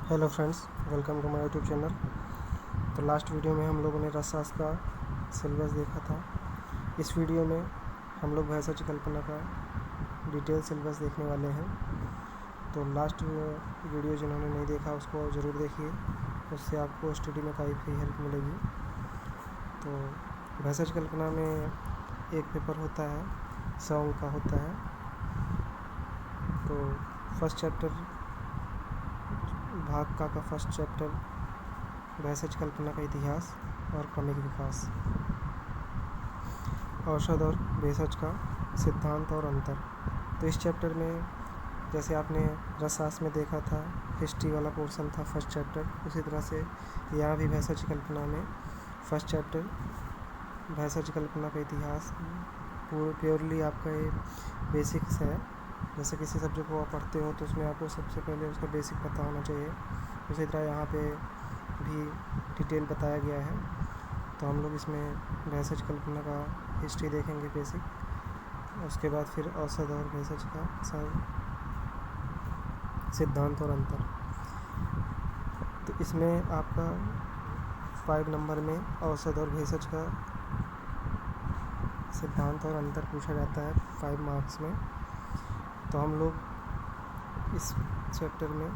Hello friends, welcome to my YouTube channel. तो last video में हम लोगों ने रसशास्त्र का सिलेबस देखा था। इस वीडियो में हम लोग भाषाची कल्पना का डिटेल सिलेबस देखने वाले हैं। तो लास्ट वीडियो जिन्होंने नहीं देखा उसको ज़रूर देखिए, उससे आपको स्टडी में काफ़ी हेल्प मिलेगी। तो भाषाची कल्पना में एक पेपर होता है, 100 अंक का होता है। तो फर्स्ट चैप्टर भाग का फर्स्ट चैप्टर भाषाची कल्पना का इतिहास और क्रमिक विकास, औषध और भेषज का सिद्धांत और अंतर। तो इस चैप्टर में जैसे आपने रसशास्त्र में देखा था, हिस्ट्री वाला पोर्शन था फर्स्ट चैप्टर, उसी तरह से यहाँ भी भाषाची कल्पना में फर्स्ट चैप्टर भाषाची कल्पना का इतिहास प्योरली आपका ये बेसिक्स है। जैसे किसी सब्जेक्ट को आप पढ़ते हो तो उसमें आपको सबसे पहले उसका बेसिक पता होना चाहिए। उसी तरह यहाँ पे भी डिटेल बताया गया है। तो हम लोग इसमें भाषाची कल्पना का हिस्ट्री देखेंगे बेसिक, उसके बाद फिर औषध और भेषज का सिद्धांत और अंतर। तो इसमें आपका 5 नंबर में औषध और भेषज का सिद्धांत और अंतर पूछा जाता है 5 मार्क्स में। तो हम लोग इस चैप्टर में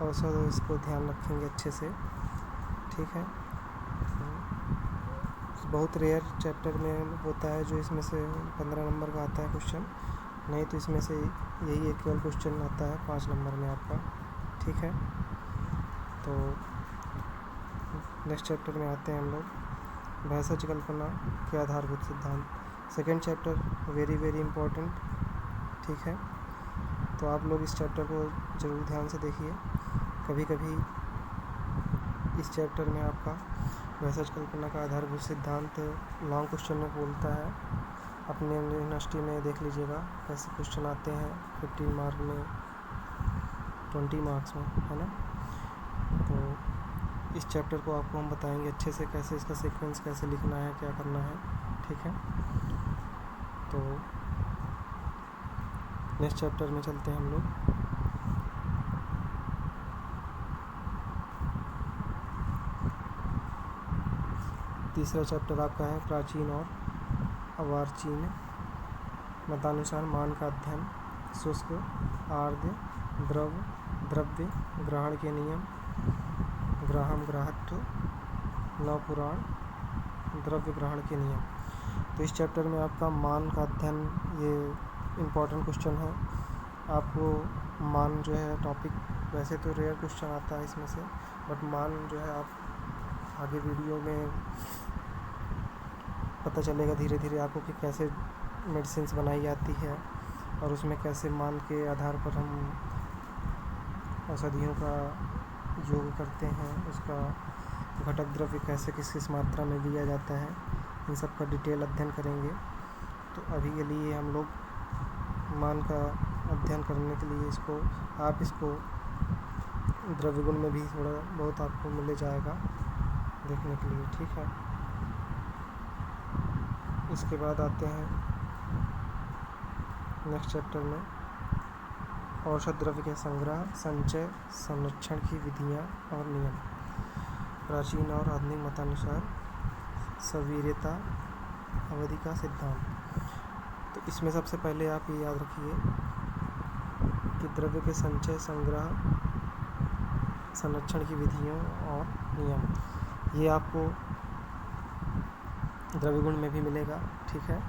औषध और इसको ध्यान रखेंगे अच्छे से, ठीक है। बहुत रेयर चैप्टर में होता है जो इसमें से 15 नंबर का आता है क्वेश्चन, नहीं तो इसमें से यही एक केवल क्वेश्चन आता है 5 नंबर में आपका, ठीक है। तो नेक्स्ट चैप्टर में आते हैं हम लोग, भाषाची कल्पना के आधारभूत सिद्धांत। Second chapter very very important, ठीक है। तो आप लोग इस चैप्टर को ज़रूर ध्यान से देखिए। कभी कभी इस चैप्टर में आपका भाषाची कल्पना का आधारभूत सिद्धांत लॉन्ग क्वेश्चन में बोलता है। अपने यूनिवर्सिटी में देख लीजिएगा कैसे क्वेश्चन आते हैं 15 मार्क में, 20 मार्क्स में, है ना। तो इस चैप्टर को आपको हम बताएंगे अच्छे से, कैसे इसका सीक्वेंस कैसे लिखना है, क्या करना है, ठीक है। तो नेक्स्ट चैप्टर में चलते हैं हम लोग। तीसरा चैप्टर आपका है प्राचीन और अर्वाचीन मतानुसार मान का अध्ययन, शुष्क, आर्द्र, द्रव्य ग्रहण के नियम, ग्राहम ग्राहत्व, नवपुराण, द्रव्य ग्रहण के नियम। तो इस चैप्टर में आपका मान का अध्ययन, ये इम्पॉर्टेंट क्वेश्चन है। आपको मान जो है टॉपिक, वैसे तो रेयर क्वेश्चन आता है इसमें से, बट मान जो है आप आगे वीडियो में पता चलेगा धीरे धीरे आपको कि कैसे मेडिसिन्स बनाई जाती है और उसमें कैसे मान के आधार पर हम औषधियों का योग करते हैं, उसका घटक द्रव्य कैसे किस किस मात्रा में लिया जाता है, इन सब का डिटेल अध्ययन करेंगे। तो अभी के लिए हम लोग मान का अध्ययन करने के लिए इसको द्रव्य गुण में भी थोड़ा बहुत आपको मिल जाएगा देखने के लिए, ठीक है। इसके बाद आते हैं नेक्स्ट चैप्टर में औषध द्रव्य के संग्रह, संचय, संरक्षण की विधियाँ और नियम, प्राचीन और आधुनिक मतानुसार सवीर्यता अवधि का सिद्धांत। तो इसमें सबसे पहले आप ये याद रखिए कि द्रव्य के संचय, संग्रह, संरक्षण की विधियों और नियम, ये आपको द्रव्य गुण में भी मिलेगा, ठीक है।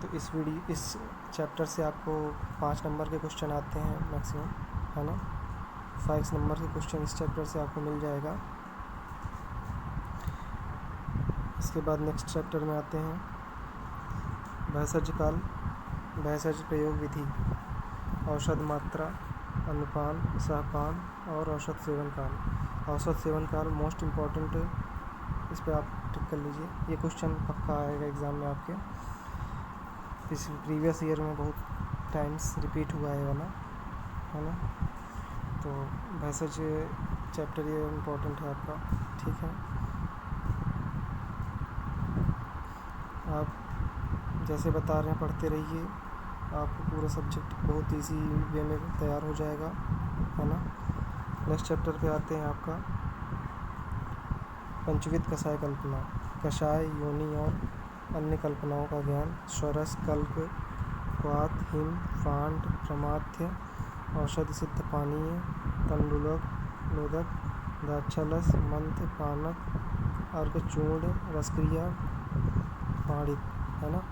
तो इस चैप्टर से आपको 5 नंबर के क्वेश्चन आते हैं मैक्सिमम, है ना। 5 नंबर के क्वेश्चन इस चैप्टर से आपको मिल जाएगा। इसके बाद नेक्स्ट चैप्टर में आते हैं भेषज काल, भेषज प्रयोग विधि, औषध मात्रा, अनुपान, सहपान और औषध सेवन काल। औषध सेवन काल मोस्ट इम्पॉर्टेंट, इस पर आप टिक कर लीजिए, ये क्वेश्चन पक्का आएगा एग्ज़ाम में आपके। प्रीवियस ईयर में बहुत टाइम्स रिपीट हुआ है वाला, है ना। तो भेषज चैप्टर ये इम्पोर्टेंट है आपका, ठीक है। आप जैसे बता रहे हैं पढ़ते रहिए, आपको पूरा सब्जेक्ट बहुत इजी वे में तैयार हो जाएगा, है ना। नेक्स्ट चैप्टर पे आते हैं आपका पंचविध कषाय कल्पना। कषाय, योनि और अन्य कल्पनाओं का ज्ञान, स्वरस, कल्प, क्वाथ, हिम, फांड, प्रमाथ्य, औषधि सिद्ध पानीय, तंडुलक, लोदक, द्राक्षालस, मंत्र, पानक, अर्घ, चूर्ण, रसक्रिया, पाणित, है ना।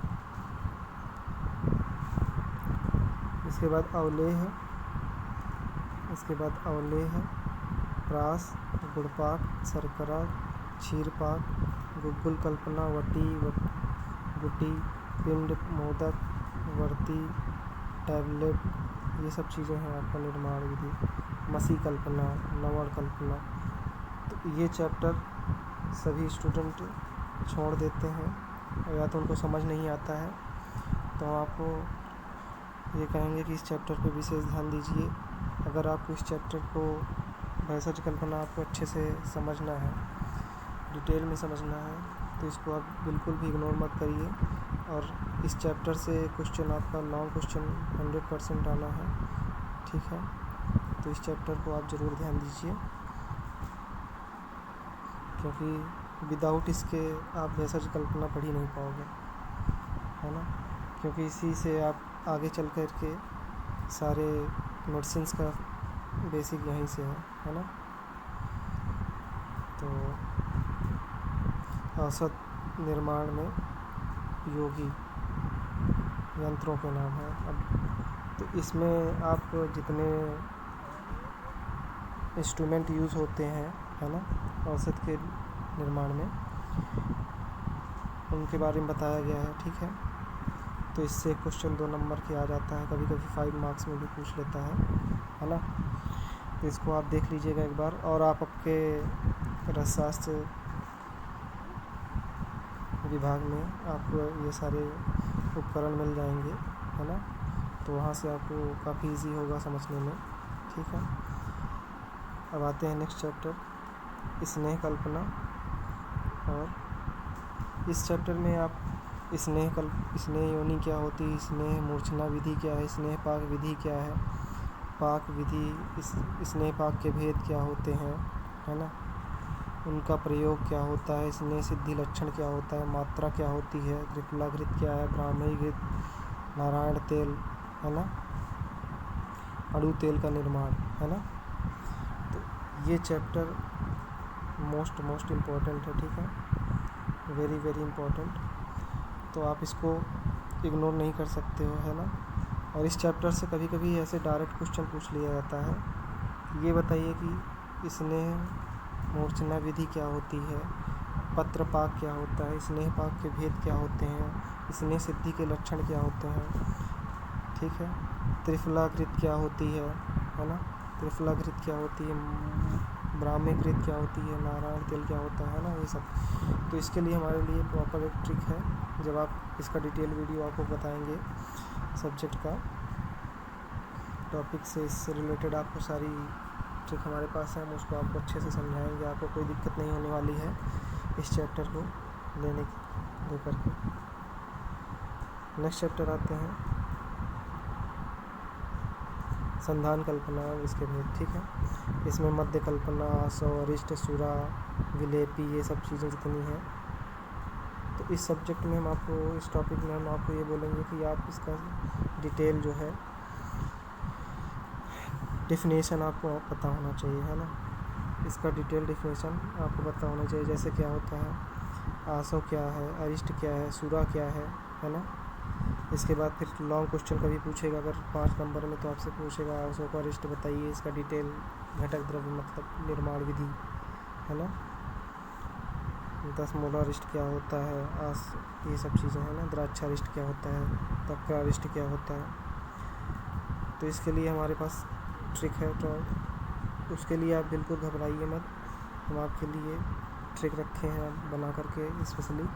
इसके बाद अवलेह, प्रास, गुड़पाक, शर्करा, क्षीरपाक, गुग्गुल कल्पना, गुटी, पिंड, मोदक, वर्ती, टैबलेट, ये सब चीज़ें हैं आपका निर्माण विधि। मसी कल्पना, नवण कल्पना। तो ये चैप्टर सभी स्टूडेंट छोड़ देते हैं या तो उनको समझ नहीं आता है, तो आपको ये कहेंगे कि इस चैप्टर पे विशेष ध्यान दीजिए। अगर आपको इस चैप्टर को भैसज कल्पना आपको अच्छे से समझना है, डिटेल में समझना है, तो इसको आप बिल्कुल भी इग्नोर मत करिए। और इस चैप्टर से क्वेश्चन आपका लॉन्ग क्वेश्चन 100% आना है, ठीक है। तो इस चैप्टर को आप ज़रूर ध्यान दीजिए, क्योंकि विदाउट इसके आप भैसज कल्पना पढ़ ही नहीं पाओगे, है ना। क्योंकि इसी से आप आगे चल कर के सारे मेडिसिन्स का बेसिक यहीं से है ना। तो औषध निर्माण में योगी यंत्रों के नाम हैं। अब तो इसमें आप जितने इंस्ट्रूमेंट यूज़ होते हैं, है ना, औषध के निर्माण में, उनके बारे में बताया गया है, ठीक है। तो इससे क्वेश्चन 2 नंबर के आ जाता है, कभी कभी 5 मार्क्स में भी पूछ लेता है ना। तो इसको आप देख लीजिएगा एक बार, और आप आपके रसशास्त्र विभाग में आपको ये सारे उपकरण मिल जाएंगे, है ना। तो वहाँ से आपको काफ़ी इजी होगा समझने में, ठीक है। अब आते हैं नेक्स्ट चैप्टर, स्नेह कल्पना। और इस चैप्टर में आप स्नेह योनि क्या होती है, स्नेह मूर्छना विधि क्या है, स्नेह पाक विधि क्या है, पाक विधि, स्नेह पाक के भेद क्या होते हैं, है ना, उनका प्रयोग क्या होता है, स्नेह सिद्धि लक्षण क्या होता है, मात्रा क्या होती है, त्रिफलाघृत क्या है, ब्राह्मी घृत, नारायण तेल, है ना, अड़ू तेल का निर्माण, है ना। तो ये चैप्टर मोस्ट इम्पोर्टेंट है, ठीक है, वेरी वेरी इम्पोर्टेंट। तो आप इसको इग्नोर नहीं कर सकते हो, है ना। और इस चैप्टर से कभी कभी ऐसे डायरेक्ट क्वेश्चन पूछ लिया जाता है, ये बताइए कि स्नेह मूर्छना विधि क्या होती है, पत्र पाक क्या होता है, स्नेह पाक के भेद क्या होते हैं, स्नेह सिद्धि के लक्षण क्या होते हैं, ठीक है, त्रिफलाघृत क्या होती है ना, त्रिफलाघृत क्या होती है, ब्राह्मी घृत क्या होती है, नारायण तेल क्या होता है ना, ये सब। तो इसके लिए हमारे लिए प्रॉपर एक ट्रिक है, जब आप इसका डिटेल वीडियो आपको बताएंगे सब्जेक्ट का टॉपिक से, इससे रिलेटेड आपको सारी ट्रिक हमारे पास है, हम उसको आपको अच्छे से समझाएंगे, आपको कोई दिक्कत नहीं होने वाली है इस चैप्टर को लेकर के। नेक्स्ट चैप्टर आते हैं संधान कल्पना, इसके भेद, ठीक है। इसमें मध्य कल्पना, आसव, अरिष्ट, सुरा, विलेपी, ये सब चीज़ें जितनी हैं, तो इस सब्जेक्ट में हम आपको, इस टॉपिक में हम आपको ये बोलेंगे कि आप इसका डिटेल जो है डेफिनेशन आपको पता होना चाहिए, है ना। इसका डिटेल डेफिनेशन आपको पता होना चाहिए, जैसे क्या होता है, आसव क्या है, अरिष्ट क्या है, सुरा क्या है ना। इसके बाद फिर लॉन्ग क्वेश्चन कभी पूछेगा, अगर 5 नंबर में, तो आपसे पूछेगा आसव को अरिष्ट बताइए, इसका डिटेल घटक द्रव्य मतलब निर्माण विधि, है ना, 10 मोलर अरिष्ट क्या होता है, ये सब चीज़ें हैं ना, द्राक्षारिष्ट क्या होता है, तक्रारिष्ट क्या होता है। तो इसके लिए हमारे पास ट्रिक है, तो उसके लिए आप बिल्कुल घबराइए मत, हम आपके लिए ट्रिक रखे हैं बना करके स्पेशली,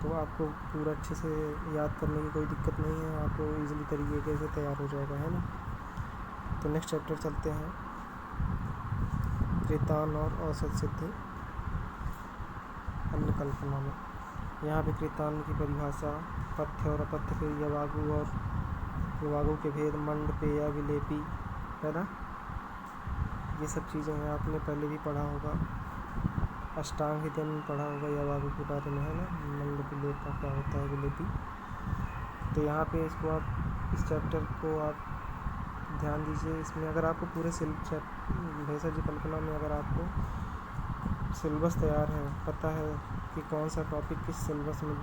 तो आपको पूरा अच्छे से याद करने की कोई दिक्कत नहीं है, आपको इजीली तरीके से तैयार हो जाएगा, है ना। तो नेक्स्ट चैप्टर चलते हैं, कृतान और औसत सिद्धि अन्य कल्पना में। यहाँ पे कृतान की परिभाषा, पथ्य और अपथ्य के यवागु और युवागु के भेद, मंड, पेया, विलेपी, है ना, ये सब चीज़ें हैं, आपने पहले भी पढ़ा होगा, अष्टांग हृदय में पढ़ा होगा या वागु के बारे में, है ना, मंद विलेप का क्या होता है विलेपी। तो यहाँ पे इसको आप इस चैप्टर को आप ध्यान दीजिए। इसमें अगर आपको पूरे भेषज कल्पना में अगर आपको सिलेबस तैयार है, पता है कि कौन सा टॉपिक किस सिलेबस में,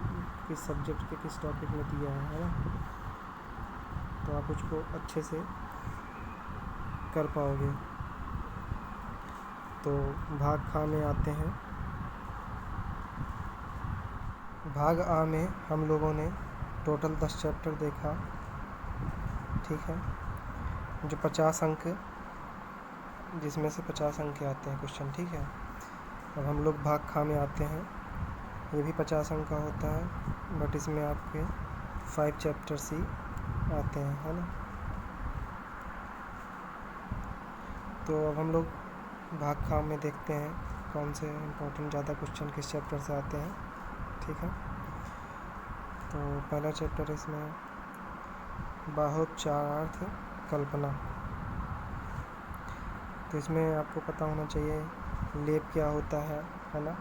किस सब्जेक्ट के किस टॉपिक में दिया है ना, तो आप उसको अच्छे से कर पाओगे। तो भाग खा में आते हैं। भाग आ में हम लोगों ने टोटल 10 चैप्टर देखा, ठीक है, जो 50 अंक, जिसमें से 50 अंक के आते हैं क्वेश्चन, ठीक है। अब हम लोग भाग खा में आते हैं। ये भी 50 अंक का होता है, बट इसमें आपके 5 चैप्टर्स ही आते हैं, है ना। तो अब हम लोग भाग खा में देखते हैं कौन से इम्पोर्टेंट ज़्यादा क्वेश्चन किस चैप्टर से आते हैं, ठीक है। तो पहला चैप्टर इसमें बाहोपचारार्थ कल्पना। तो इसमें आपको पता होना चाहिए लेप क्या होता है ना,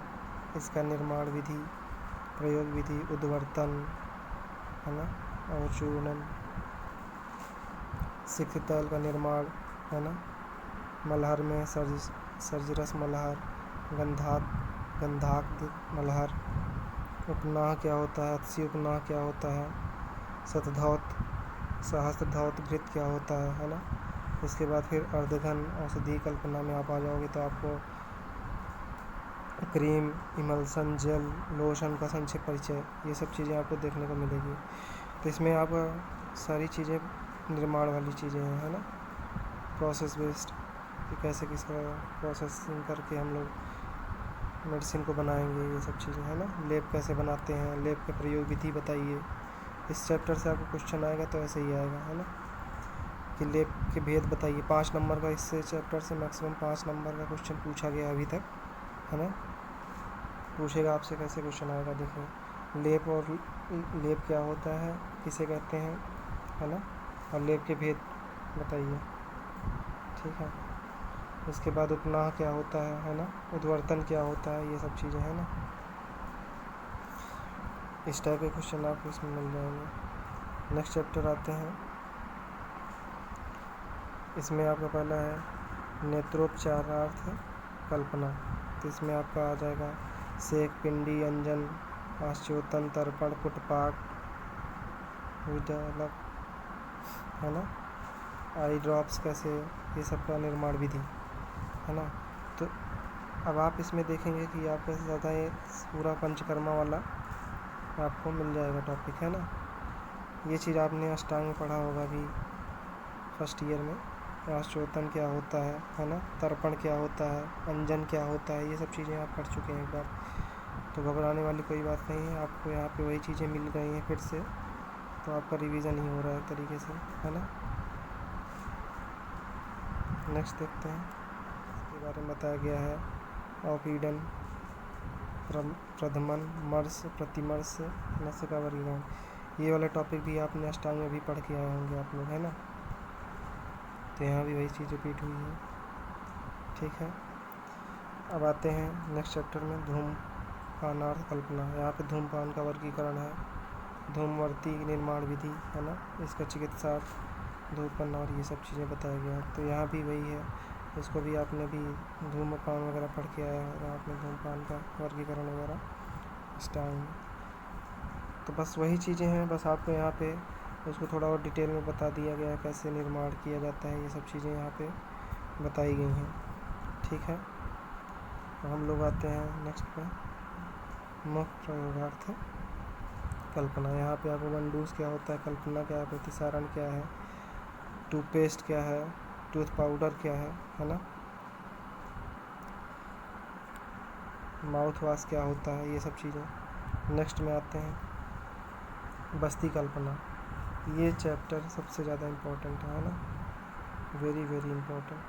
इसका निर्माण विधि, प्रयोग विधि, उद्वर्तन, है ना, और चूर्णन, सिक्त तैल का निर्माण, है ना, मल्हार में सर्जरस मल्हार, गंधाक मल्हार, उपनाह क्या होता है, अत्सी उपनाह क्या होता है, शतधौत सहस्त्रधौत घृत क्या होता है ना। इसके बाद फिर अर्धघन औषधि कल्पना में आप आ जाओगे तो आपको क्रीम, इमल्सन, जेल, लोशन का संक्षिप्त परिचय, ये सब चीज़ें आपको देखने को मिलेगी। तो इसमें आप सारी चीज़ें निर्माण वाली चीज़ें हैं, है ना, प्रोसेस बेस्ड, कि कैसे किसका प्रोसेसिंग करके हम लोग मेडिसिन को बनाएंगे, ये सब चीज़ें, है ना। लेप कैसे बनाते हैं, लेप के प्रयोग विधि बताइए। इस चैप्टर से आपको क्वेश्चन आएगा तो ऐसे ही आएगा, है ना, कि लेप के भेद बताइए। 5 नंबर का इससे चैप्टर से मैक्सिमम 5 नंबर का क्वेश्चन पूछा गया अभी तक, है ना। पूछेगा आपसे कैसे क्वेश्चन आएगा, देखिए। लेप क्या होता है, किसे कहते हैं, है ना, और लेप के भेद बताइए, ठीक है। इसके बाद उपनाह क्या होता है ना, उद्वर्तन क्या होता है, ये सब चीज़ें, है ना। इस टाइप के क्वेश्चन आपको इसमें मिल जाएंगे। नेक्स्ट चैप्टर आते हैं। इसमें आपका पहला है नेत्रोपचारार्थ कल्पना। तो इसमें आपका आ जाएगा सेक, पिंडी, अंजन, आश्चोतन, तर्पण, पुटपाक, विडलक, है ना, आई ड्रॉप्स कैसे, ये सब का निर्माण विधि, है ना। तो अब आप इसमें देखेंगे कि आपका ज़्यादा ये पूरा पंचकर्मा वाला आपको मिल जाएगा टॉपिक, है ना। ये चीज़ आपने अष्टांग में पढ़ा होगा अभी फर्स्ट ईयर में, आश्चोतन क्या होता है ना, तर्पण क्या होता है, अंजन क्या होता है, ये सब चीज़ें आप पढ़ चुके हैं एक बार। तो घबराने वाली कोई बात नहीं है, आपको यहाँ पे वही चीज़ें मिल गई हैं फिर से, तो आपका रिवीजन ही हो रहा है तरीके से, है ना। नेक्स्ट देखते हैं, इसके बारे में बताया गया है अवपीडन, प्रधमन, मर्श, प्रतिमर्श, नस्य का वर्गीकरण। ये वाला टॉपिक भी आपने अष्टांग में भी पढ़ के आए होंगे आप लोग, है ना। तो यहाँ भी वही चीज़ रिपीट हुई है, ठीक है। अब आते हैं नेक्स्ट चैप्टर में धूमपानार्थ कल्पना। यहाँ पे धूमपान का वर्गीकरण है, धूमवर्ती निर्माण विधि, है ना, इसका चिकित्सार्थ, धूमपान, और ये सब चीज़ें बताया गया है। तो यहाँ भी वही है, इसको भी आपने भी धूमपान वगैरह पढ़ के आया होगा आपने, धूमपान का वर्गीकरण वगैरह अष्टांग। तो बस वही चीज़ें हैं, बस आपको यहाँ पे उसको थोड़ा और डिटेल में बता दिया गया है कैसे निर्माण किया जाता है, ये सब चीज़ें यहाँ पे बताई गई हैं, ठीक है। तो हम लोग आते हैं नेक्स्ट पे, मुख प्रयोगार्थ कल्पना। यहाँ पे आपको वनडूस क्या होता है, कल्पना क्या है, प्रतिसारण क्या है, टूथपेस्ट क्या है, टूथ पाउडर क्या है ना, माउथ वॉश क्या होता है, ये सब चीज़ें। नेक्स्ट में आते हैं बस्ती कल्पना। ये चैप्टर सबसे ज़्यादा इम्पोर्टेंट है ना, वेरी वेरी इम्पोर्टेंट,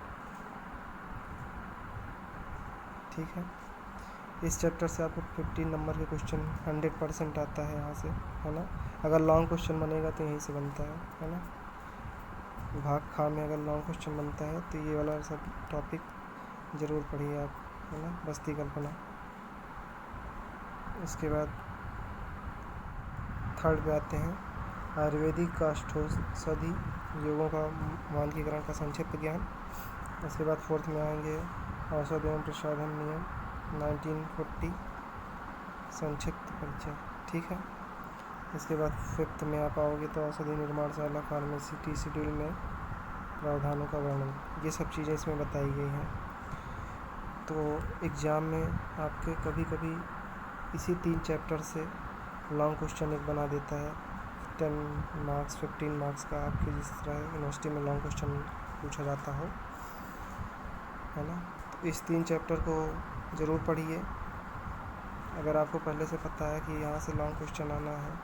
ठीक है। इस चैप्टर से आपको 15 नंबर के क्वेश्चन 100% आता है यहाँ से, है ना। अगर लॉन्ग क्वेश्चन बनेगा तो यहीं से बनता है ना। भाग खा में अगर लॉन्ग क्वेश्चन बनता है तो ये वाला सब टॉपिक ज़रूर पढ़िए आप, है ना। बस्ती कल्पना। उसके बाद थर्ड पे आते हैं, आयुर्वेदिक काष्ठौषधि योगों का मानकीकरण का संक्षिप्त ज्ञान। उसके बाद फोर्थ में आएंगे औषध एवं प्रसाधन नियम 1940 संक्षिप्त परिचय, ठीक है। इसके बाद फिफ्थ में आप आओगे तो औषधि निर्माणशाला फार्मेसी टी शेड्यूल में प्रावधानों का वर्णन, ये सब चीज़ें इसमें बताई गई हैं। तो एग्ज़ाम में आपके कभी कभी इसी 3 चैप्टर से लॉन्ग क्वेश्चन एक बना देता है, 10 मार्क्स 15 मार्क्स का, आपके जिस तरह यूनिवर्सिटी में लॉन्ग क्वेश्चन पूछा जाता हो, है ना। तो इस 3 चैप्टर को ज़रूर पढ़िए। अगर आपको पहले से पता है कि यहाँ से लॉन्ग क्वेश्चन आना है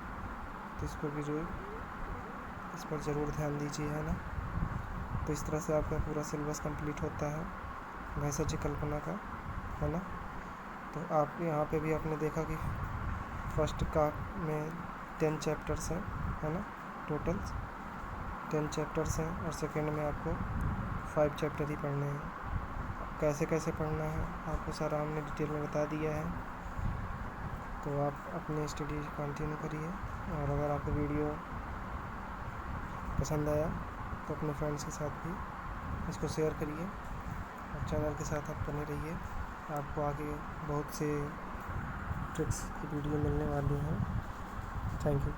तो इसको भी ज़रूर, इस पर ज़रूर ध्यान दीजिए, है ना। तो इस तरह से आपका पूरा सिलेबस कंप्लीट होता है भैंसाची कल्पना का, है ना। तो आप यहाँ पे भी आपने देखा कि फर्स्ट का में 10 चैप्टर्स हैं, है ना, टोटल 10 चैप्टर्स हैं, और सेकेंड में आपको 5 चैप्टर ही पढ़ने हैं। कैसे कैसे पढ़ना है आपको सारा हमने डिटेल में बता दिया है। तो आप अपनी स्टडी कंटिन्यू करिए, और अगर आपको वीडियो पसंद आया तो अपने फ्रेंड्स के साथ भी इसको शेयर करिए, और चैनल के साथ आप बने रहिए। आपको आगे बहुत से ट्रिक्स की वीडियो मिलने वाली हैं। Thank you.